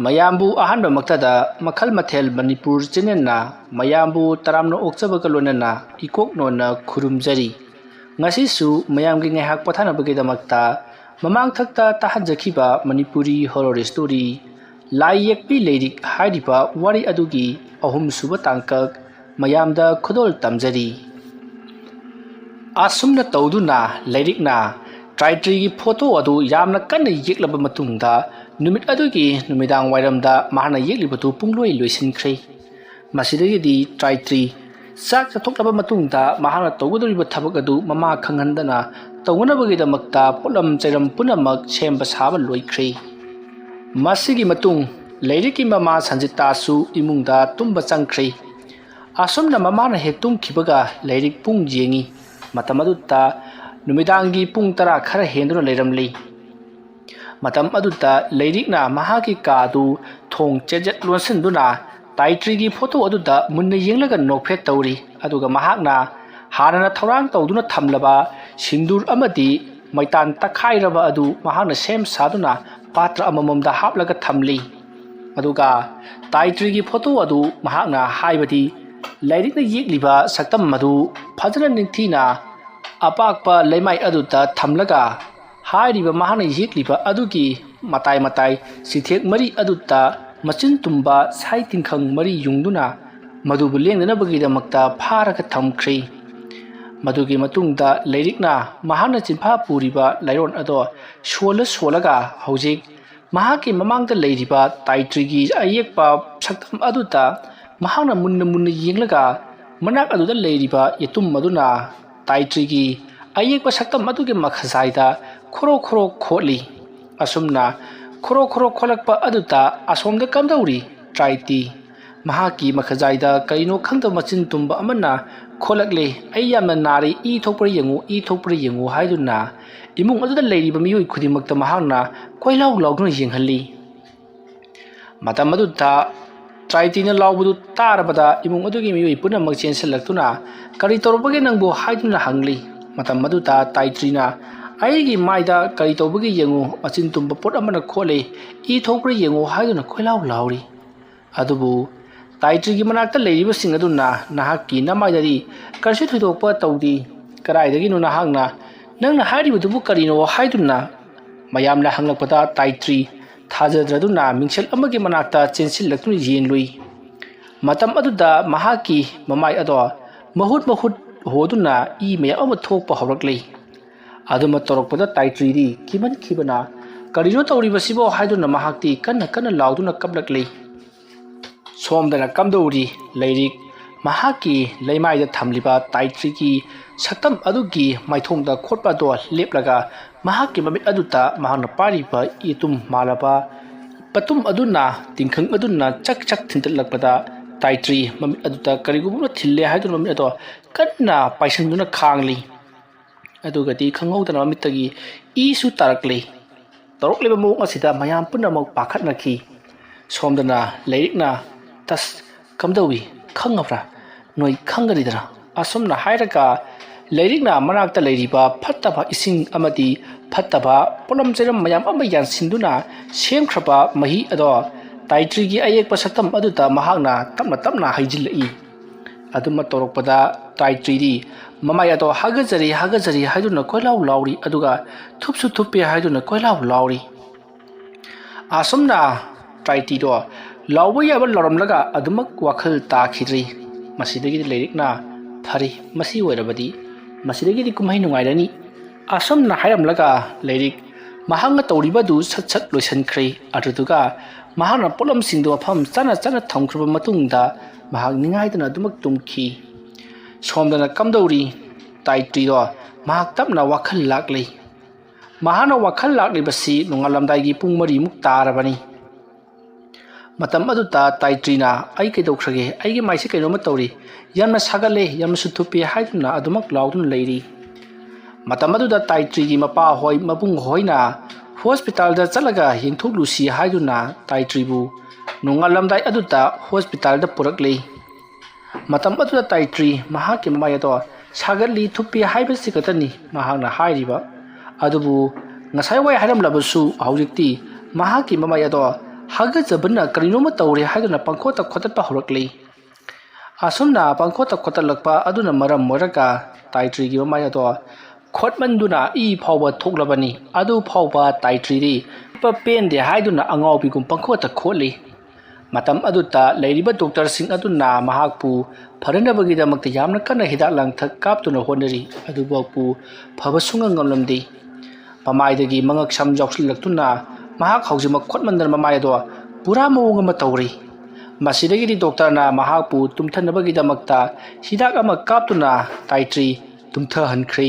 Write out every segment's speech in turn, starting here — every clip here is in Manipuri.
ꯃꯌꯥꯝꯕꯨ ꯑꯍꯥꯟꯕꯃꯛꯇꯗ ꯃꯈꯜ ꯃꯊꯦꯜ ꯃꯅꯤꯄꯨꯔ ꯆꯦꯅꯦꯜꯅ ꯃꯌꯥꯝꯕꯨ ꯇꯔꯥꯝꯅ ꯑꯣꯛꯆꯕꯒ ꯂꯣꯏꯅꯅ ꯏꯀꯣꯛꯅꯣꯟꯅ ꯈꯨꯔꯨꯝꯖꯔꯤ꯫ ꯉꯁꯤꯁꯨ ꯃꯌꯥꯝꯒꯤ ꯉꯥꯏꯍꯥꯛ ꯄꯣꯊꯥꯅꯕꯒꯤꯗꯃꯛꯇ ꯃꯃꯥꯡꯊꯛꯇ ꯇꯥꯍꯟꯖꯈꯤꯕ ꯃꯅꯤꯄꯨꯔꯤ ꯍꯣꯔꯔ ꯁ꯭ꯇꯣꯔꯤ ꯂꯥꯏ ꯌꯦꯛꯄꯤ ꯂꯩꯔꯤꯛ ꯍꯥꯏꯔꯤꯕ ꯋꯥꯔꯤ ꯑꯗꯨꯒꯤ ꯑꯍꯨꯝꯁꯨꯕ ꯇꯥꯡꯀꯛ ꯃꯌꯥꯝꯗ ꯈꯨꯗꯣꯜ ꯇꯝꯖꯔꯤ꯫ ꯑꯁꯨꯝꯅ ꯇꯧꯗꯨꯅ ꯂꯩꯔꯤꯛꯅ ꯇ꯭ꯔꯥꯏꯇ꯭ꯔꯤꯒꯤ ꯐꯣꯇꯣ ꯑꯗꯨ ꯌꯥꯝꯅ ꯀꯟꯅ ꯌꯦꯛꯂꯕ ꯃꯇꯨꯡꯗ ꯅꯨꯃꯤꯠ ꯑꯗꯨꯒꯤ ꯅꯨꯃꯤꯗꯥꯡ ꯋꯥꯏꯔꯝꯗ ꯃꯍꯥꯛꯅ ꯌꯦꯛꯂꯤꯕꯗꯨ ꯄꯨꯡꯂꯣꯏ ꯂꯣꯏꯁꯤꯟꯈ꯭ꯔꯦ꯫ ꯃꯁꯤꯗꯒꯤꯗꯤ ꯇ꯭ꯔꯥꯏꯇ꯭ꯔꯤ ꯆꯥꯛ ꯆꯥꯊꯣꯛꯂꯕ ꯃꯇꯨꯡꯗ ꯃꯍꯥꯛꯅ ꯇꯧꯒꯗꯧꯔꯤꯕ ꯊꯕꯛ ꯑꯗꯨ ꯃꯃꯥ ꯈꯪꯍꯟꯗꯅ ꯇꯧꯅꯕꯒꯤꯗꯃꯛꯇ ꯄꯣꯠꯂꯝ ꯆꯩꯔꯝ ꯄꯨꯝꯅꯃꯛ ꯁꯦꯝꯕ ꯁꯥꯕ ꯂꯣꯏꯈ꯭ꯔꯦ꯫ ꯃꯁꯤꯒꯤ ꯃꯇꯨꯡ ꯂꯩꯔꯤꯛꯀꯤ ꯃꯃꯥ ꯁꯟꯖꯤꯇꯥꯁꯨ ꯏꯃꯨꯡꯗ ꯇꯨꯝꯕ ꯆꯪꯈ꯭ꯔꯦ꯫ ꯑꯁꯨꯝꯅ ꯃꯃꯥꯅ ꯍꯦꯛ ꯇꯨꯝꯈꯤꯕꯒ ꯂꯩꯔꯤꯛ ꯄꯨꯡ ꯌꯦꯡꯉꯤ꯫ ꯃꯇꯝ ꯑꯗꯨꯗ ꯅꯨꯃꯤꯗꯥꯡꯒꯤ ꯄꯨꯡ 10 ꯈꯔ ꯍꯦꯟꯗꯨꯅ ꯂꯩꯔꯝꯂꯤ꯫ ꯃꯇꯝ ꯑꯗꯨꯗ ꯂꯩꯔꯤꯛꯅ ꯃꯍꯥꯛꯀꯤ ꯀꯥꯗꯨ ꯊꯣꯡ ꯆꯦꯠꯆꯦꯠ ꯂꯣꯟꯁꯤꯟꯗꯨꯅ ꯇ꯭ꯔꯥꯏꯇ꯭ꯔꯤꯒꯤ ꯐꯣꯇꯣ ꯑꯗꯨꯗ ꯃꯨꯟꯅ ꯌꯦꯡꯂꯒ ꯅꯣꯛꯐꯦꯠ ꯇꯧꯔꯤ꯫ ꯑꯗꯨꯒ ꯃꯍꯥꯛꯅ ꯍꯥꯟꯅꯅ ꯊꯧꯔꯥꯡ ꯇꯧꯗꯨꯅ ꯊꯝꯂꯕ ꯁꯤꯟꯗꯨꯔ ꯑꯃꯗꯤ ꯃꯩꯇꯥꯟ ꯇꯛꯈꯥꯏꯔꯕ ꯑꯗꯨ ꯃꯍꯥꯛꯅ ꯁꯦꯝ ꯁꯥꯗꯨꯅ ꯄꯥꯇ꯭ꯔ ꯑꯃꯃꯝꯗ ꯍꯥꯞꯂꯒ ꯊꯝꯂꯤ꯫ ꯑꯗꯨꯒ ꯇ꯭ꯔꯥꯏꯇ꯭ꯔꯤꯒꯤ ꯐꯣꯇꯣ ꯑꯗꯨ ꯃꯍꯥꯛꯅ ꯍꯥꯏꯕꯗꯤ ꯂꯩꯔꯤꯛꯅ ꯌꯦꯛꯂꯤꯕ ꯁꯛꯇꯝ ꯑꯗꯨ ꯐꯖꯅ ꯅꯤꯡꯊꯤꯅ ꯑꯄꯥꯛꯄ ꯂꯩꯃꯥꯏ ꯑꯗꯨꯗ ꯊꯝꯂꯒ ꯍꯥꯏꯔꯤꯕ ꯃꯍꯥꯛꯅ ꯌꯦꯛꯂꯤꯕ ꯑꯗꯨꯒꯤ ꯃꯇꯥꯏ ꯃꯇꯥꯏ ꯆꯤꯊꯦꯛ ꯃꯔꯤ ꯑꯗꯨꯗ ꯃꯆꯤꯟ ꯇꯨꯝꯕ ꯁꯥꯏ ꯇꯤꯡꯈꯪ ꯃꯔꯤ ꯌꯨꯡꯗꯨꯅ ꯃꯗꯨꯕꯨ ꯂꯦꯡꯗꯅꯕꯒꯤꯗꯃꯛꯇ ꯐꯥꯔꯒ ꯊꯝꯈ꯭ꯔꯦ꯫ ꯃꯗꯨꯒꯤ ꯃꯇꯨꯡꯗ ꯂꯩꯔꯤꯛꯅ ꯃꯍꯥꯛꯅ ꯆꯤꯟꯐꯥ ꯄꯨꯔꯤꯕ ꯂꯩꯔꯣꯟ ꯑꯗꯣ ꯁꯣꯜꯂꯒ ꯍꯧꯖꯤꯛ ꯃꯍꯥꯛꯀꯤ ꯃꯃꯥꯡꯗ ꯂꯩꯔꯤꯕ ꯇ꯭ꯔꯥꯏꯇ꯭ꯔꯤꯒꯤ ꯑꯌꯦꯛꯄ ꯁꯛꯇꯝ ꯑꯗꯨꯗ ꯃꯍꯥꯛꯅ ꯃꯨꯟꯅ ꯌꯦꯡꯂꯒ ꯃꯅꯥꯛ ꯑꯗꯨꯗ ꯂꯩꯔꯤꯕ ꯌꯦꯇꯨꯝ ꯑꯗꯨꯅ ꯇ꯭ꯔꯥꯏꯇ꯭ꯔꯤꯒꯤ ꯑꯌꯦꯛꯄ ꯁꯛꯇꯝ ꯑꯗꯨꯒꯤ ꯃꯈꯖꯥꯏꯗ ꯈꯣꯔꯣ ꯈꯣꯔꯣ ꯈꯣꯠꯂꯤ꯫ ꯑꯁꯨꯝꯅ ꯈꯣꯔꯣ ꯈꯣꯔꯣ ꯈꯣꯠꯂꯛꯄ ꯑꯗꯨꯗ ꯑꯁꯣꯝꯗ ꯀꯝꯗꯧꯔꯤ ꯇ꯭ꯔꯥꯏꯇꯤ ꯃꯍꯥꯛꯀꯤ ꯃꯈꯖꯥꯏꯗ ꯀꯔꯤꯅꯣ ꯈꯪꯗꯕ ꯃꯆꯤꯟ ꯇꯨꯝꯕ ꯑꯃꯅ ꯈꯣꯠꯂꯛꯂꯦ꯫ ꯑꯩ ꯌꯥꯝꯅ ꯅꯥꯔꯦ, ꯏ ꯊꯣꯛꯄ꯭ꯔꯥ ꯌꯦꯡꯉꯨ ꯍꯥꯏꯗꯨꯅ ꯏꯃꯨꯡ ꯑꯗꯨꯗ ꯂꯩꯔꯤꯕ ꯃꯤꯑꯣꯏ ꯈꯨꯗꯤꯡꯃꯛꯇ ꯃꯍꯥꯛꯅ ꯀꯣꯏꯂꯥꯎ ꯂꯥꯎꯗꯨꯅ ꯌꯦꯡꯍꯜꯂꯤ꯫ ꯃꯇꯝ ꯑꯗꯨꯗ ꯇ꯭ꯔꯥꯏꯇꯤꯅ ꯂꯥꯎꯕꯗꯨ ꯇꯥꯔꯕꯗ ꯏꯃꯨꯡ ꯑꯗꯨꯒꯤ ꯃꯤꯑꯣꯏ ꯄꯨꯝꯅꯃꯛ ꯆꯦꯟꯁꯤꯜꯂꯛꯇꯨꯅ ꯀꯔꯤ ꯇꯧꯔꯕꯒꯦ ꯅꯪꯕꯨ ꯍꯥꯏꯗꯨꯅ ꯍꯪꯂꯤ꯫ ꯃꯇꯝ ꯑꯗꯨꯗ ꯇ꯭ꯔꯥꯏꯇ꯭ꯔꯤꯅ ꯑꯩꯒꯤ ꯃꯥꯏꯗ ꯀꯔꯤ ꯇꯧꯕꯒꯦ ꯌꯦꯡꯉꯨ, ꯃꯆꯤꯟ ꯇꯨꯝꯕ ꯄꯣꯠ ꯑꯃꯅ ꯈꯣꯠꯂꯦ, ꯏ ꯊꯣꯛꯄ꯭ꯔꯥ ꯌꯦꯡꯉꯨ ꯍꯥꯏꯗꯨꯅ ꯀꯣꯏꯂꯥꯎ ꯂꯥꯎꯔꯤ꯫ ꯑꯗꯨꯕꯨ ꯇ꯭ꯔꯥꯏꯇ꯭ꯔꯤꯒꯤ ꯃꯅꯥꯛꯇ ꯂꯩꯔꯤꯕꯁꯤꯡ ꯑꯗꯨꯅ ꯅꯍꯥꯛꯀꯤ ꯅꯃꯥꯏꯗꯗꯤ ꯀꯔꯤꯁꯨ ꯊꯣꯏꯗꯣꯛꯄ ꯇꯧꯗꯦ, ꯀꯗꯥꯏꯗꯒꯤꯅꯣ ꯅꯪꯅ ꯍꯥꯏꯔꯤꯕꯗꯨꯕꯨ ꯀꯔꯤꯅꯣ ꯍꯥꯏꯗꯨꯅ ꯃꯌꯥꯝꯅ ꯍꯪꯂꯛꯄꯗ ꯇ꯭ꯔꯥꯏꯇ꯭ꯔꯤ ꯊꯥꯖꯗ꯭ꯔꯗꯨꯅ ꯃꯤꯡꯁꯦꯜ ꯑꯃꯒꯤ ꯃꯅꯥꯛꯇ ꯆꯦꯟꯁꯤꯜꯂꯛꯇꯨꯅ ꯌꯦꯡꯂꯨꯏ꯫ ꯃꯇꯝ ꯑꯗꯨꯗ ꯃꯍꯥꯛꯀꯤ ꯃꯃꯥꯏ ꯑꯗꯣ ꯃꯍꯨꯠ ꯍꯣꯗꯨꯅ ꯏ ꯃꯌꯥꯝ ꯑꯃ ꯊꯣꯛꯄ ꯍꯧꯔꯛꯂꯤ꯫ ꯑꯗꯨꯃ ꯇꯧꯔꯛꯄꯗ ꯇ꯭ꯔꯥꯏꯇ꯭ꯔꯤꯗꯤ ꯀꯤꯃꯟꯈꯤꯕꯅ ꯀꯔꯤꯅꯣ ꯇꯧꯔꯤꯕꯁꯤꯕꯣ ꯍꯥꯏꯗꯨꯅ ꯃꯍꯥꯛꯇꯤ ꯀꯟꯅ ꯂꯥꯎꯗꯨꯅ ꯀꯞꯂꯛꯂꯤ꯫ ꯁꯣꯝꯗꯅ ꯀꯝꯗꯧꯔꯤ ꯂꯩꯔꯤꯛ ꯃꯍꯥꯛꯀꯤ ꯂꯩꯃꯥꯏꯗ ꯊꯝꯂꯤꯕ ꯇ꯭ꯔꯥꯏꯇ꯭ꯔꯤꯒꯤ ꯁꯛꯇꯝ ꯑꯗꯨꯒꯤ ꯃꯥꯏꯊꯣꯡꯗ ꯈꯣꯠꯄ ꯑꯗꯣ ꯂꯦꯞꯂꯒ ꯃꯍꯥꯛꯀꯤ ꯃꯃꯤꯠ ꯑꯗꯨꯗ ꯃꯍꯥꯛꯅ ꯄꯥꯏꯔꯤꯕ ꯌꯦꯇꯨꯝ ꯃꯥꯜꯂꯕ ꯄꯇꯨꯝ ꯑꯗꯨꯅ ꯇꯤꯡꯈꯪ ꯑꯗꯨꯅ ꯆꯛ ꯊꯤꯟꯇꯠꯂꯛꯄꯗ ꯇ꯭ꯔꯥꯏꯇ꯭ꯔꯤ ꯃꯃꯤꯠ ꯑꯗꯨꯗ ꯀꯔꯤꯒꯨꯝꯕ ꯊꯤꯜꯂꯦ ꯍꯥꯏꯗꯨꯅ ꯃꯃꯤꯠ ꯑꯗꯣ ꯀꯟꯅ ꯄꯥꯏꯁꯟꯗꯨꯅ ꯈꯥꯡꯂꯤ꯫ ꯑꯗꯨꯒꯗꯤ ꯈꯪꯍꯧꯗꯅ ꯃꯃꯤꯠꯇꯒꯤ ꯏꯁꯨ ꯇꯥꯔꯛꯂꯤ꯫ ꯇꯧꯔꯛꯂꯤꯕ ꯃꯑꯣꯡ ꯑꯁꯤꯗ ꯃꯌꯥꯝ ꯄꯨꯝꯅꯃꯛ ꯄꯥꯈꯠꯅꯈꯤ꯫ ꯁꯣꯝꯗꯅ ꯂꯩꯔꯤꯛꯅ ꯇꯁ ꯀꯝꯗꯧꯏ ꯈꯪꯉꯕ꯭ꯔꯥ, ꯅꯣꯏ ꯈꯪꯒꯅꯤꯗꯅ ꯑꯁꯨꯝꯅ ꯍꯥꯏꯔꯒ ꯂꯩꯔꯤꯛꯅ ꯃꯅꯥꯛꯇ ꯂꯩꯔꯤꯕ ꯐꯠꯇꯕ ꯏꯁꯤꯡ ꯑꯃꯗꯤ ꯐꯠꯇꯕ ꯄꯣꯠꯂꯝ ꯆꯩꯔꯝ ꯃꯌꯥꯝ ꯑꯃ ꯌꯥꯟꯁꯤꯟꯗꯨꯅ ꯁꯦꯝꯈ꯭ꯔꯕ ꯃꯍꯤ ꯑꯗꯣ ꯇ꯭ꯔꯥꯏꯇ꯭ꯔꯤꯒꯤ ꯑꯌꯦꯛꯄ ꯁꯛꯇꯝ ꯑꯗꯨꯗ ꯃꯍꯥꯛꯅ ꯇꯞꯅ ꯍꯩꯖꯤꯜꯂꯛꯏ꯫ ꯑꯗꯨꯃ ꯇꯧꯔꯛꯄꯗ ꯇ꯭ꯔꯥꯏꯇ꯭ꯔꯤꯗꯤ ꯃꯃꯥꯏ ꯑꯗꯣ ꯍꯥꯒꯠꯆꯔꯤ ꯍꯥꯏꯗꯨꯅ ꯀꯣꯏꯂꯥꯎ ꯂꯥꯎꯔꯤ, ꯑꯗꯨꯒ ꯊꯨꯞꯁꯨ ꯊꯨꯞꯄꯦ ꯍꯥꯏꯗꯨꯅ ꯀꯣꯏꯂꯥꯎ ꯂꯥꯎꯔꯤ꯫ ꯑꯁꯨꯝꯅ ꯇ꯭ꯔꯥꯏꯇꯤꯗꯣ ꯂꯥꯎꯕ ꯌꯥꯕ ꯂꯥꯎꯔꯝꯂꯒ ꯑꯗꯨꯃꯛ ꯋꯥꯈꯜ ꯇꯥꯈꯤꯗ꯭ꯔꯤ꯫ ꯃꯁꯤꯗꯒꯤꯗꯤ ꯂꯩꯔꯤꯛꯅ ꯐꯔꯦ, ꯃꯁꯤ ꯑꯣꯏꯔꯕꯗꯤ ꯃꯁꯤꯗꯒꯤꯗꯤ ꯀꯨꯝꯍꯩ ꯅꯨꯡꯉꯥꯏꯔꯅꯤ ꯑꯁꯨꯝꯅ ꯍꯥꯏꯔꯝꯂꯒ ꯂꯩꯔꯤꯛ ꯃꯍꯥꯛꯅ ꯇꯧꯔꯤꯕꯗꯨ ꯁꯠ ꯂꯣꯏꯁꯤꯟꯈ꯭ꯔꯦ꯫ ꯑꯗꯨꯗꯨꯒ ꯃꯍꯥꯛꯅ ꯄꯣꯠꯂꯝꯁꯤꯡꯗꯨ ꯃꯐꯝ ꯆꯥꯅ ꯊꯝꯈ꯭ꯔꯕ ꯃꯇꯨꯡꯗ ꯃꯍꯥꯛ ꯅꯤꯡꯉꯥꯏꯗꯅ ꯑꯗꯨꯃꯛ ꯇꯨꯝꯈꯤ꯫ ꯁꯣꯝꯗꯅ ꯀꯝꯗꯧꯔꯤ ꯇ꯭ꯔꯥꯏꯇ꯭ꯔꯤꯗꯣ ꯃꯍꯥꯛ ꯇꯞꯅ ꯋꯥꯈꯜ ꯂꯥꯛꯂꯤ꯫ ꯃꯍꯥꯛꯅ ꯋꯥꯈꯜ ꯂꯥꯛꯂꯤꯕꯁꯤ ꯅꯣꯡꯉꯥꯜꯂꯝꯗꯥꯏꯒꯤ ꯄꯨꯡ 4 ꯇꯥꯔꯕꯅꯤ꯫ ꯃꯇꯝ ꯑꯗꯨꯗ ꯇ꯭ꯔꯥꯏꯇ꯭ꯔꯤꯅ ꯑꯩ ꯀꯩꯗꯧꯈ꯭ꯔꯒꯦ, ꯑꯩꯒꯤ ꯃꯥꯏꯁꯦ ꯀꯩꯅꯣꯝꯃ ꯇꯧꯔꯤ, ꯌꯥꯝꯅ ꯁꯥꯒꯠꯂꯦ, ꯌꯥꯝꯅꯁꯨ ꯊꯨꯞꯄꯦ ꯍꯥꯏꯗꯨꯅ ꯑꯗꯨꯃꯛ ಲಾꯎꯗꯨꯅ ꯂꯩꯔꯤ꯫ ꯃꯇꯝ ꯑꯗꯨꯗ ꯇ꯭ꯔꯥꯏꯇ꯭ꯔꯤꯒꯤ ꯃꯄꯥ ꯍꯣꯏ ꯃꯕꯨꯡ ꯍꯣꯏꯅ ꯍꯣꯁꯄꯤꯇꯥꯜꯗ ꯆꯠꯂꯒ ꯌꯦꯡꯊꯣꯛꯂꯨꯁꯤ ꯍꯥꯏꯗꯨꯅ ꯇ꯭ꯔꯥꯏꯇ꯭ꯔꯤꯕꯨ ꯅꯣꯡꯉꯥꯜꯂꯝꯗꯥꯏ ꯑꯗꯨꯗ ꯍꯣꯁꯄꯤꯇꯥꯜꯗ ꯄꯨꯔꯛꯂꯤ꯫ ꯃꯇꯝ ꯑꯗꯨꯗ ꯇ꯭ꯔꯥꯏꯇ꯭ꯔꯤ ꯃꯍꯥꯛꯀꯤ ꯃꯃꯥꯏ ꯑꯗꯣ ꯁꯥꯒꯠꯂꯤ ꯊꯨꯞꯄꯤ ꯍꯥꯏꯕꯁꯤ ꯈꯛꯇꯅꯤ ꯃꯍꯥꯛꯅ ꯍꯥꯏꯔꯤꯕ꯫ ꯑꯗꯨꯕꯨ ꯉꯁꯥꯏꯋꯥꯏ ꯍꯥꯏꯔꯝꯂꯕꯁꯨ ꯍꯧꯖꯤꯛꯇꯤ ꯃꯍꯥꯛꯀꯤ ꯃꯃꯥꯏ ꯑꯗꯣ ꯍꯥꯒꯠꯆꯕꯅ ꯀꯔꯤꯅꯣꯃ ꯇꯧꯔꯦ ꯍꯥꯏꯗꯨꯅ ꯄꯪꯈꯣꯠꯇ ꯈꯣꯠꯇꯠꯄ ꯍꯧꯔꯛꯂꯤ꯫ ꯑꯁꯨꯝꯅ ꯄꯪꯈꯣꯠꯇ ꯈꯣꯠꯇꯠꯂꯛꯄ ꯑꯗꯨꯅ ꯃꯔꯝ ꯑꯣꯏꯔꯒ ꯇꯥꯏꯇ꯭ꯔꯤꯒꯤ ꯃꯃꯥꯏ ꯑꯗꯣ ꯈꯣꯠꯃꯟꯗꯨꯅ ꯏ ꯐꯥꯎꯕ ꯊꯣꯛꯂꯕꯅꯤ꯫ ꯑꯗꯨ ꯐꯥꯎꯕ ꯇꯥꯏꯇ꯭ꯔꯤꯗꯤ ꯄꯦꯟꯗꯦ ꯍꯥꯏꯗꯨꯅ ꯑꯉꯥꯎꯕꯤꯒꯨꯝ ꯄꯪꯈꯣꯠꯇ ꯈꯣꯠꯂꯤ꯫ ꯃꯇꯝ ꯑꯗꯨꯗ ꯂꯩꯔꯤꯕ ꯗꯣꯛꯇꯔꯁꯤꯡ ꯑꯗꯨꯅ ꯃꯍꯥꯛꯄꯨ ꯐꯅꯅꯕꯒꯤꯗꯃꯛꯇ ꯌꯥꯝꯅ ꯀꯟꯅ ꯍꯤꯗꯥꯛ ꯂꯥꯡꯊꯛ ꯀꯥꯞꯇꯨꯅ ꯍꯣꯠꯅꯔꯤ, ꯑꯗꯨꯐꯥꯎꯕꯨ ꯐꯕ ꯁꯨꯡꯉꯝ ꯉꯝꯂꯝꯗꯦ꯫ ꯃꯃꯥꯏꯗꯒꯤ ꯃꯉꯛ ꯁꯝ ꯌꯥꯎꯁꯤꯜꯂꯛꯇꯨꯅ ꯃꯍꯥꯛ ꯍꯧꯖꯤꯛꯃꯛ ꯈꯣꯠꯃꯟꯗꯅ ꯃꯃꯥꯏ ꯑꯗꯣ ꯄꯨꯔꯥ ꯃꯑꯣꯡ ꯑꯃ ꯇꯧꯔꯤ꯫ ꯃꯁꯤꯗꯒꯤꯗꯤ ꯗꯣꯛꯇꯔꯅ ꯃꯍꯥꯛꯄꯨ ꯇꯨꯝꯊꯅꯕꯒꯤꯗꯃꯛꯇ ꯍꯤꯗꯥꯛ ꯑꯃ ꯀꯥꯞꯇꯨꯅ ꯇꯥꯏꯇ꯭ꯔꯤ ꯇꯨꯝꯊꯍꯟꯈ꯭ꯔꯦ꯫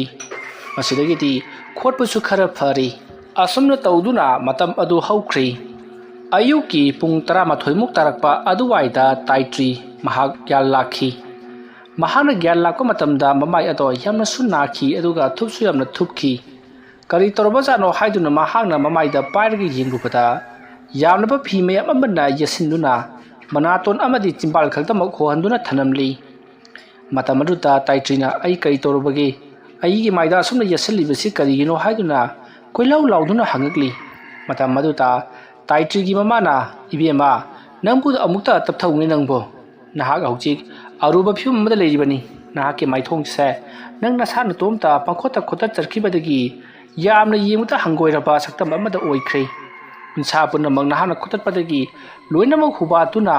ꯃꯁꯤꯗꯒꯤꯗꯤ ꯈꯣꯠꯄꯁꯨ ꯈꯔ ꯐꯔꯦ꯫ ꯑꯁꯨꯝꯅ ꯇꯧꯗꯨꯅ ꯃꯇꯝ ꯑꯗꯨ ꯍꯧꯈ꯭ꯔꯦ꯫ ꯑꯌꯨꯛꯀꯤ ꯄꯨꯡ 11ꯃꯨꯛ ꯇꯥꯔꯛꯄ ꯑꯗꯨꯋꯥꯏꯗ ꯇꯥꯏꯇ꯭ꯔꯤ ꯃꯍꯥꯛ ꯒ꯭ꯌꯥꯟ ꯂꯥꯛꯈꯤ꯫ ꯃꯍꯥꯛꯅ ꯒ꯭ꯌꯥꯟ ꯂꯥꯛꯄ ꯃꯇꯝꯗ ꯃꯃꯥꯏ ꯑꯗꯣ ꯌꯥꯝꯅꯁꯨ ꯅꯥꯈꯤ ꯑꯗꯨꯒ ꯊꯨꯞꯁꯨ ꯌꯥꯝꯅ ꯊꯨꯞꯈꯤ꯫ ꯀꯔꯤ ꯇꯧꯔꯕꯖꯥꯠꯅꯣ ꯍꯥꯏꯗꯨꯅ ꯃꯍꯥꯛꯅ ꯃꯃꯥꯏꯗ ꯄꯥꯏꯔꯒ ꯌꯦꯡꯂꯨꯕꯗ ꯌꯥꯝꯂꯕ ꯐꯤ ꯃꯌꯥꯝ ꯑꯃꯅ ꯌꯦꯠꯁꯤꯟꯗꯨꯅ ꯃꯅꯥꯇꯣꯟ ꯑꯃꯗꯤ ꯆꯤꯝꯕꯥꯜ ꯈꯛꯇꯃꯛ ꯍꯣꯍꯟꯗꯨꯅ ꯊꯅꯝꯂꯤ꯫ ꯃꯇꯝ ꯑꯗꯨꯗ ꯇꯥꯏꯇ꯭ꯔꯤꯅ "ꯑꯩ ꯀꯔꯤ ꯇꯧꯔꯕꯒꯦ? ꯑꯩꯒꯤ ꯃꯥꯏꯗ ꯑꯁꯨꯝꯅ ꯌꯦꯠꯁꯤꯜꯂꯤꯕꯁꯤ ꯀꯔꯤꯒꯤꯅꯣ?" ꯍꯥꯏꯗꯨꯅ ꯀꯣꯏꯂꯥꯎ ꯂꯥꯎꯗꯨꯅ ꯍꯪꯉꯛꯂꯤ꯫ ꯃꯇꯝ ꯑꯗꯨꯗ ꯇꯥꯏꯇ꯭ꯔꯤꯒꯤ ꯃꯃꯥꯅ "ꯏꯕꯦꯝꯃ, ꯅꯪꯕꯨ ꯑꯃꯨꯛꯇ ꯇꯞꯊꯧꯅꯦ ꯅꯪꯕꯣ꯫ ꯅꯍꯥꯛ ꯍꯧꯖꯤꯛ ꯑꯔꯨꯕ ꯐꯤꯕꯝ ꯑꯃꯗ ꯂꯩꯔꯤꯕꯅꯤ꯫ ꯅꯍꯥꯛꯀꯤ ꯃꯥꯏꯊꯣꯡꯁꯦ ꯅꯪ ꯅꯁꯥ ꯅꯇꯣꯝꯇ ꯄꯪꯈꯣꯠꯇ ꯈꯣꯠꯇꯠꯆꯈꯤꯕꯗꯒꯤ ꯌꯥꯝꯅ ꯌꯦꯡꯕꯗ ꯍꯪꯒꯣꯏꯔꯕ ꯁꯛꯇꯝ ꯑꯃꯗ ꯑꯣꯏꯈ꯭ꯔꯦ꯫ ꯎꯟꯁꯥ ꯄꯨꯝꯅꯃꯛ ꯅꯍꯥꯛꯅ ꯈꯣꯠꯇꯠꯄꯗꯒꯤ ꯂꯣꯏꯅꯃꯛ ꯍꯨꯕꯥꯠꯇꯨꯅ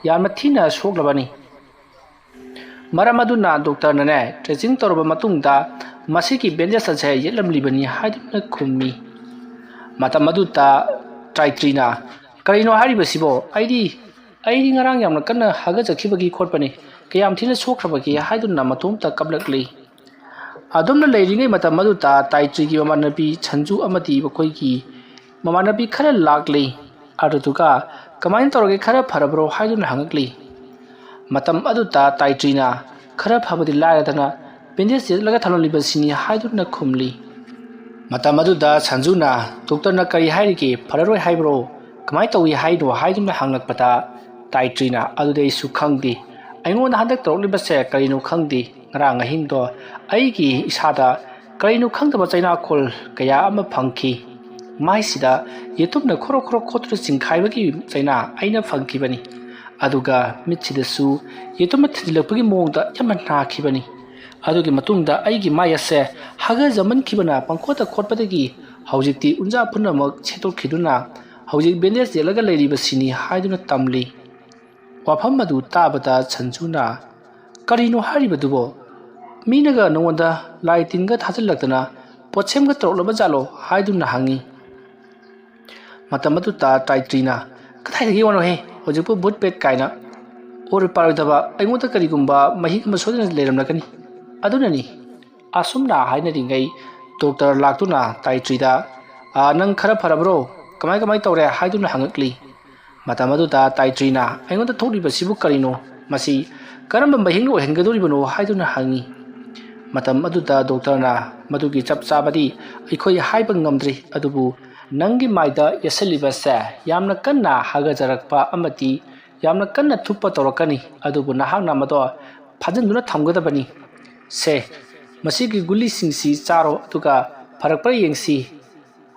ꯌꯥꯝꯅ ꯊꯤꯅ ꯁꯣꯛꯂꯕꯅꯤ꯫ ꯃꯔꯝ ꯑꯗꯨꯅ ꯗꯣꯛꯇꯔꯅꯅꯦ ꯗ꯭ꯔꯦꯁꯤꯡ ꯇꯧꯔꯕ ꯃꯇꯨꯡꯗ ꯃꯁꯤꯒꯤ ꯕꯦꯟꯗꯦꯖ ꯑꯁꯦ ꯌꯦꯠꯂꯝꯂꯤꯕꯅꯤ" ꯍꯥꯏꯗꯨꯅ ꯈꯨꯝꯃꯤ꯫ ꯃꯇꯝ ꯑꯗꯨꯗ ꯇꯥꯏꯇ꯭ꯔꯤꯅ "ꯀꯔꯤꯅꯣ ꯍꯥꯏꯔꯤꯕꯁꯤꯕꯣ? ꯑꯩꯗꯤ ꯉꯔꯥꯡ ꯌꯥꯝꯅ ꯀꯟꯅ ꯍꯥꯒꯠꯆꯈꯤꯕꯒꯤ ꯈꯣꯠꯄꯅꯤ꯫ ꯀꯌꯥꯝ ꯊꯤꯅ ꯁꯣꯛꯈ꯭ꯔꯕꯒꯦ?" ꯍꯥꯏꯗꯨꯅ ꯃꯇꯣꯝꯇ ꯀꯞꯂꯛꯂꯤ꯫ ꯑꯗꯨꯝꯅ ꯂꯩꯔꯤꯉꯩ ꯃꯇꯝ ꯑꯗꯨꯗ ꯇꯥꯏꯇ꯭ꯔꯤꯒꯤ ꯃꯃꯥꯟꯅꯕꯤ ꯁꯟꯖꯨ ꯑꯃꯗꯤ ꯃꯈꯣꯏꯒꯤ ꯃꯃꯥꯟꯅꯕꯤ ꯈꯔ ꯂꯥꯛꯂꯤ꯫ ꯑꯗꯨꯗꯨꯒ "ꯀꯃꯥꯏꯅ ꯇꯧꯔꯒꯦ, ꯈꯔ ꯐꯔꯕ꯭ꯔꯣ?" ꯍꯥꯏꯗꯨꯅ ꯍꯪꯉꯛꯂꯤ꯫ ꯃꯇꯝ ꯑꯗꯨꯗ ꯇꯥꯏꯇ꯭ꯔꯤꯅ "ꯈꯔ ꯐꯕꯗꯤ ꯂꯥꯏꯔꯗꯅ ꯕꯦꯟꯗꯦꯖ ꯌꯦꯠꯂꯒ ꯊꯝꯂꯝꯂꯤꯕꯁꯤꯅꯤ" ꯍꯥꯏꯗꯨꯅ ꯈꯨꯝꯂꯤ꯫ ꯃꯇꯝ ꯑꯗꯨꯗ ꯁꯟꯖꯨꯅ "ꯗꯣꯛꯇꯔꯅ ꯀꯔꯤ ꯍꯥꯏꯔꯤꯒꯦ? ꯐꯔꯔꯣꯏ ꯍꯥꯏꯕ꯭ꯔꯣ? ꯀꯃꯥꯏꯅ ꯇꯧꯏ ꯍꯥꯏꯅꯣ?" ꯍꯥꯏꯗꯨꯅ ꯍꯪꯂꯛꯄꯗ ꯇꯥꯏꯇ꯭ꯔꯤꯅ "ꯑꯗꯨꯗꯤ ꯑꯩꯁꯨ ꯈꯪꯗꯦ꯫ ꯑꯩꯉꯣꯟꯗ ꯍꯟꯗꯛ ꯇꯧꯔꯛꯂꯤꯕꯁꯦ ꯀꯔꯤꯅꯣ ꯈꯪꯗꯦ꯫ ꯉꯔꯥꯡ ꯑꯍꯤꯡꯗꯣ ꯑꯩꯒꯤ ꯏꯁꯥꯗ ꯀꯔꯤꯅꯣ ꯈꯪꯗꯕ ꯆꯩꯅꯥꯈꯣꯜ ꯀꯌా ꯑꯃ ꯐꯪꯈꯤ꯫ ꯃꯥꯏꯁꯤꯗ ꯌꯦꯇꯨꯝꯅ ꯈꯣꯔꯣ ꯈꯣꯔꯣ ꯈꯣꯠꯇꯨꯅ ꯆꯤꯡꯈꯥꯏꯕꯒꯤ ꯆꯩꯅꯥ ꯑꯩꯅ ꯐꯪꯈꯤꯕꯅꯤ꯫ ꯑꯗꯨꯒ ꯃꯤꯠꯁꯤꯗꯁꯨ ꯌꯦꯇꯨꯝꯅ ꯊꯤꯟꯖꯤꯜꯂꯛꯄꯒꯤ ꯃꯑꯣꯡꯗ ꯌꯥꯝꯅ ꯅꯥꯈꯤꯕꯅꯤ꯫ ꯑꯗꯨꯒꯤ ꯃꯇꯨꯡꯗ ꯑꯩꯒꯤ ꯃꯥꯏ ꯑꯁꯦ ꯍꯥꯒꯠꯆꯃꯟꯈꯤꯕꯅ ꯄꯪꯈꯣꯠꯇ ꯈꯣꯠꯄꯗꯒꯤ ꯍꯧꯖꯤꯛꯇꯤ ꯎꯟꯖꯥ ꯄꯨꯝꯅꯃꯛ ꯁꯦꯠꯇꯣꯛꯈꯤꯗꯨꯅ ꯍꯧꯖꯤꯛ ꯕꯦꯟꯗꯦꯖ ꯌꯦꯠꯂꯒ ꯂꯩꯔꯤꯕꯁꯤꯅꯤ" ꯍꯥꯏꯗꯨꯅ ꯇꯝꯂꯤ꯫ ꯋꯥꯐꯝ ꯑꯗꯨ ꯇꯥꯕꯗ ꯁꯟꯖꯨꯅ "ꯀꯔꯤꯅꯣ ꯍꯥꯏꯔꯤꯕꯗꯨꯕꯣ? ꯃꯤꯅꯒ ꯅꯉꯣꯟꯗ ꯂꯥꯏ ꯇꯤꯟꯒ ꯊꯥꯖꯤꯜꯂꯛꯇꯅ ꯄꯣꯠꯁꯦꯝꯒ ꯇꯧꯔꯛꯂꯕꯖꯥꯠꯂꯣ?" ꯍꯥꯏꯗꯨꯅ ꯍꯪꯉꯤ꯫ ꯃꯇꯝ ꯑꯗꯨꯗ ꯇꯥꯏꯇ꯭ꯔꯤꯅ "ꯀꯗꯥꯏꯗꯒꯤ ꯋꯥꯅꯣꯍꯦ? ꯍꯧꯖꯤꯛꯄꯨ ꯚꯨꯠ ꯄꯦꯠ ꯀꯥꯏꯅ ꯑꯣꯏꯔꯣꯏ ꯄꯥꯔꯣꯏꯗꯕ ꯑꯩꯉꯣꯟꯗ ꯀꯔꯤꯒꯨꯝꯕ ꯃꯍꯤꯛ ꯑꯃ ꯁꯣꯏꯗꯅ ꯂꯩꯔꯝꯂꯒꯅꯤ꯫ ꯑꯗꯨꯅꯅꯤ." ꯑꯁꯨꯝꯅ ꯍꯥꯏꯅꯔꯤꯉꯩ ꯗꯣꯛꯇꯔ ꯂꯥꯛꯇꯨꯅ ꯇꯥꯏꯇ꯭ꯔꯤꯗ "ꯅꯪ ꯈꯔ ꯐꯔꯕ꯭ꯔꯣ? ꯀꯃꯥꯏ ꯇꯧꯔꯦ?" ꯍꯥꯏꯗꯨꯅ ꯍꯪꯉꯛꯂꯤ꯫ ꯃꯇꯝ ꯑꯗꯨꯗ ꯇꯥꯏꯇ꯭ꯔꯤꯅ "ꯑꯩꯉꯣꯟꯗ ꯊꯣꯛꯂꯤꯕꯁꯤꯕꯨ ꯀꯔꯤꯅꯣ? ꯃꯁꯤ ꯀꯔꯝꯕ ꯃꯍꯤꯛꯅ ꯑꯣꯏꯍꯟꯒꯗꯧꯔꯤꯕꯅꯣ?" ꯍꯥꯏꯗꯨꯅ ꯍꯪꯉꯤ꯫ ꯃꯇꯝ ꯑꯗꯨꯗ ꯗꯣꯛꯇꯔꯅ "ꯃꯗꯨꯒꯤ ꯆꯞ ꯆꯥꯕꯗꯤ ꯑꯩꯈꯣꯏ ꯍꯥꯏꯕ ꯉꯝꯗ꯭ꯔꯤ, ꯑꯗꯨꯕꯨ ꯅꯪꯒꯤ ꯃꯥꯏꯗ ꯌꯦꯠꯁꯤꯜꯂꯤꯕꯁꯦ ꯌꯥꯝꯅ ꯀꯟꯅ ꯍꯥꯒꯠꯆꯔꯛꯄ ꯑꯃꯗꯤ ꯌꯥꯝꯅ ꯀꯟꯅ ꯊꯨꯞꯄ ꯇꯧꯔꯛꯀꯅꯤ꯫ ꯑꯗꯨꯕꯨ ꯅꯍꯥꯛꯅ ꯃꯗꯣ ꯐꯥꯖꯤꯟꯗꯨꯅ ꯊꯝꯒꯗꯕꯅꯤ꯫ ꯁꯦ, ꯃꯁꯤꯒꯤ ꯒꯨꯂꯤꯁꯤꯡꯁꯤ ꯆꯥꯔꯣ ꯑꯗꯨꯒ ꯐꯔꯛꯄ꯭ꯔꯥ ꯌꯦꯡꯁꯤ꯫